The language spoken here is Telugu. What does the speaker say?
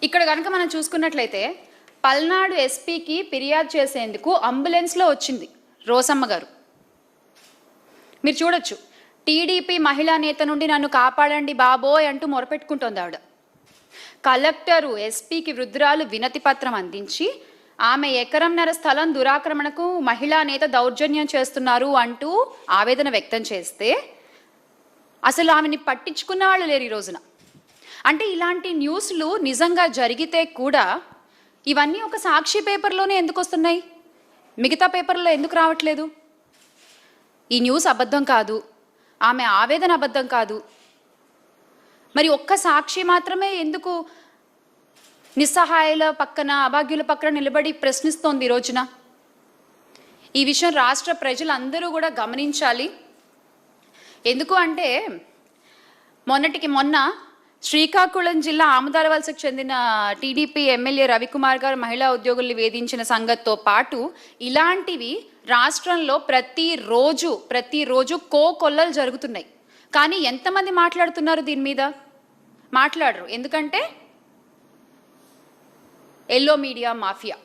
ఇక్కడ కనుక మనం చూసుకున్నట్లయితే పల్నాడు ఎస్పీకి ఫిర్యాదు చేసేందుకు అంబులెన్స్లో వచ్చింది రోసమ్మ గారు. మీరు చూడొచ్చు, టీడీపీ మహిళా నేత నుండి నన్ను కాపాడండి బాబోయ్ అంటూ మొరపెట్టుకుంటోంది ఆవిడ. కలెక్టరు ఎస్పీకి వృద్ధురాలు వినతి పత్రం అందించి ఆమె ఎకరంన్నర స్థలం దురాక్రమణకు మహిళా నేత దౌర్జన్యం చేస్తున్నారు అంటూ ఆవేదన వ్యక్తం చేస్తే అసలు ఆమెని పట్టించుకున్న వాళ్ళు లేరు ఈ రోజున. అంటే ఇలాంటి న్యూస్లు నిజంగా జరిగితే కూడా ఇవన్నీ ఒక సాక్షి పేపర్లోనే ఎందుకు వస్తున్నాయి, మిగతా పేపర్లో ఎందుకు రావట్లేదు? ఈ న్యూస్ అబద్ధం కాదు, ఆమె ఆవేదన అబద్ధం కాదు, మరి ఒక్క సాక్షి మాత్రమే ఎందుకు నిస్సహాయాల పక్కన అభాగ్యుల పక్కన నిలబడి ప్రశ్నిస్తోంది ఈ రోజున? ఈ విషయం రాష్ట్ర ప్రజలందరూ కూడా గమనించాలి. ఎందుకు అంటే మొన్నటికి మొన్న శ్రీకాకుళం జిల్లా ఆముదాలవలసకు చెందిన టీడీపీ ఎమ్మెల్యే రవికుమార్ గారు మహిళా ఉద్యోగుల్ని వేధించిన సంగతితో పాటు ఇలాంటివి రాష్ట్రంలో ప్రతిరోజు కోకొల్లలు జరుగుతున్నాయి. కానీ ఎంతమంది మాట్లాడుతున్నారు దీని మీద? మాట్లాడరు. ఎందుకంటే ఎల్లో మీడియా మాఫియా.